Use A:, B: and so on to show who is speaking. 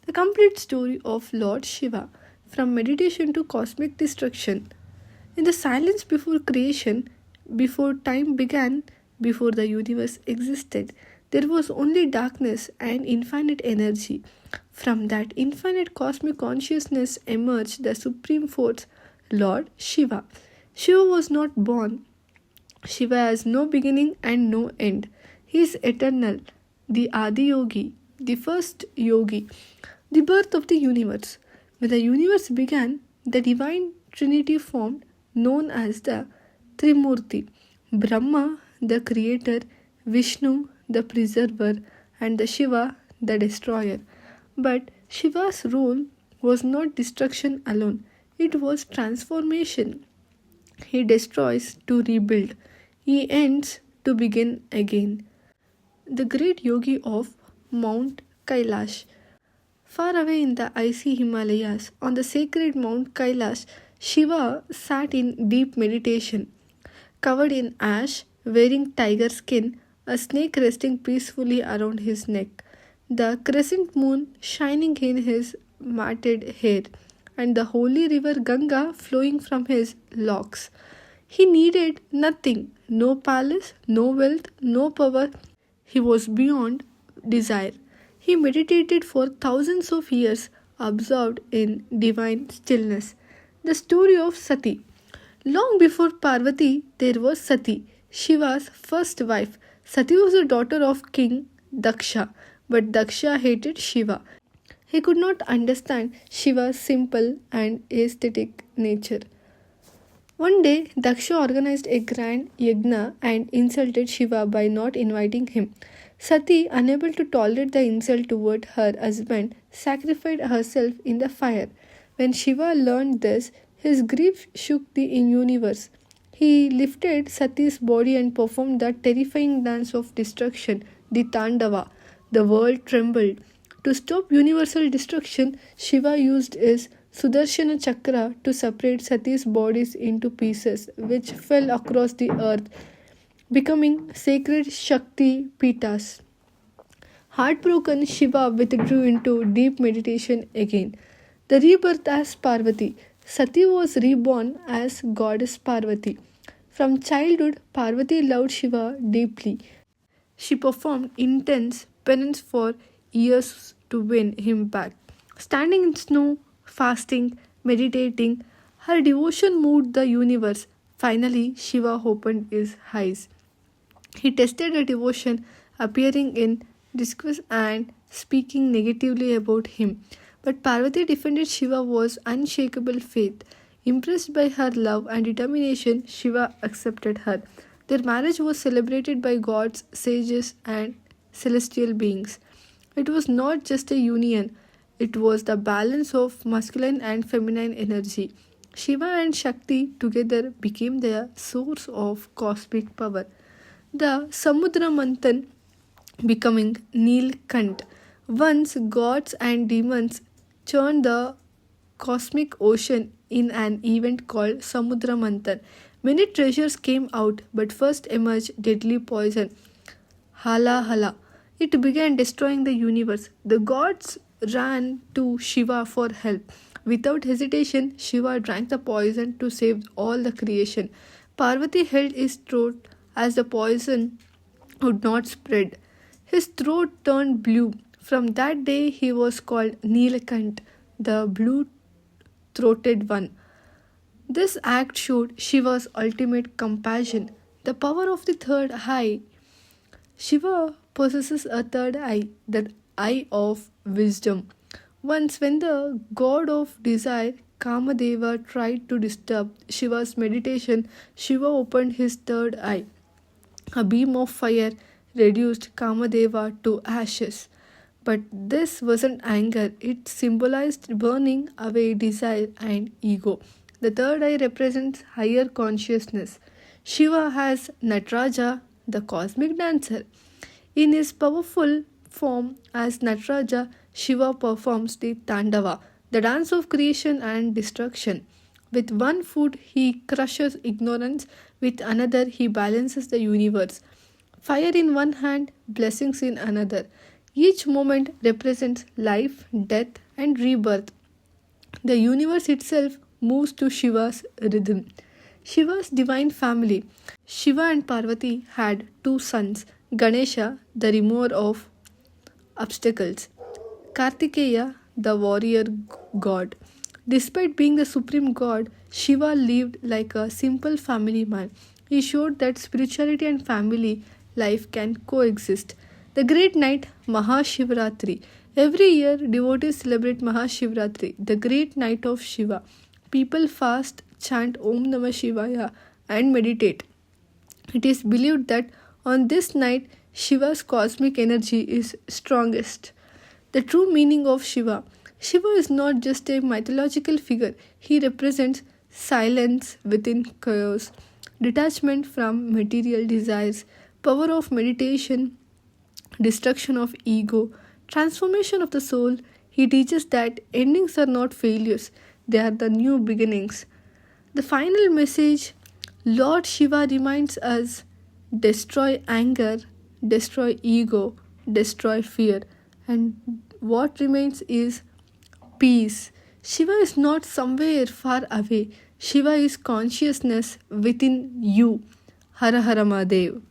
A: The complete story of Lord Shiva, from meditation to cosmic destruction. In the silence before creation, before time began, before the universe existed, there was only darkness and infinite energy. From that infinite cosmic consciousness emerged the supreme force, Lord Shiva. Shiva was not born. Shiva has no beginning and no end. He is eternal, the Adi Yogi, the first yogi, the birth of the universe. When the universe began, the divine trinity formed, known as the Trimurti: Brahma, the creator, Vishnu, the preserver, and the Shiva, the destroyer. But Shiva's role was not destruction alone, it was transformation. He destroys to rebuild, he ends to begin again. The great yogi of Mount Kailash. Far away in the icy Himalayas, on the sacred Mount Kailash, Shiva sat in deep meditation. Covered in ash, wearing tiger skin, a snake resting peacefully around his neck, the crescent moon shining in his matted hair, and the holy river Ganga flowing from his locks. He needed nothing, no palace, no wealth, no power. He was beyond desire. He meditated for thousands of years, absorbed in divine stillness. The story of Sati. Long before Parvati, there was Sati, Shiva's first wife. Sati was the daughter of King Daksha, but Daksha hated Shiva. He could not understand Shiva's simple and aesthetic nature. One day, Daksha organized a grand yajna and insulted Shiva by not inviting him. Sati, unable to tolerate the insult toward her husband, sacrificed herself in the fire. When Shiva learned this, his grief shook the universe. He lifted Sati's body and performed the terrifying dance of destruction, the Tandava. The world trembled. To stop universal destruction, Shiva used his Sudarshana Chakra to separate Sati's bodies into pieces, which fell across the earth, becoming sacred Shakti Pitas. Heartbroken, Shiva withdrew into deep meditation again. The rebirth as Parvati. Sati was reborn as goddess Parvati. From childhood, Parvati loved Shiva deeply. She performed intense penance for years to win him back. Standing in snow, fasting, meditating, her devotion moved the universe. Finally, Shiva opened his eyes. He tested her devotion, appearing in disgrace and speaking negatively about him. But Parvati defended Shiva was unshakable faith. Impressed by her love and determination, Shiva accepted her. Their marriage was celebrated by gods, sages, and celestial beings. It was not just a union, it was the balance of masculine and feminine energy. Shiva and Shakti together became the source of cosmic power. The Samudra Manthan becoming Nilkant. Once gods and demons churned the cosmic ocean in an event called Samudra Manthan. Many treasures came out, but first emerged deadly poison, Hala Hala. It began destroying the universe. The gods ran to Shiva for help. Without hesitation, Shiva drank the poison to save all the creation. Parvati held his throat as the poison would not spread. His throat turned blue. From that day, he was called Nilakant, the blue throated one. This act showed Shiva's ultimate compassion, the power of the third eye. Shiva possesses a third eye, the eye of wisdom. Once, when the god of desire, Kamadeva, tried to disturb Shiva's meditation, Shiva opened his third eye. A beam of fire reduced Kamadeva to ashes. But this wasn't anger, it symbolized burning away desire and ego. The third eye represents higher consciousness. Shiva has Nataraja, the cosmic dancer. In his powerful form as Nataraja, Shiva performs the Tandava, the dance of creation and destruction. With one foot, he crushes ignorance, with another, he balances the universe. Fire in one hand, blessings in another. Each moment represents life, death, and rebirth. The universe itself moves to Shiva's rhythm. Shiva's divine family. Shiva and Parvati had two sons, Ganesha, the remover of obstacles, Kartikeya, the warrior god. Despite being the supreme god, Shiva lived like a simple family man. He showed that spirituality and family life can coexist. The great night Mahashivratri. Every year, devotees celebrate Mahashivratri, the great night of Shiva. People fast, chant Om Namah Shivaya, and meditate. It is believed that on this night, Shiva's cosmic energy is strongest. The true meaning of Shiva. Shiva is not just a mythological figure, he represents silence within chaos, detachment from material desires, power of meditation, destruction of ego, transformation of the soul. He teaches that endings are not failures, they are the new beginnings. The final message, Lord Shiva reminds us, destroy anger, destroy ego, destroy fear, and what remains is peace. Shiva is not somewhere far away. Shiva is consciousness within you. Hara Hara Mahadev.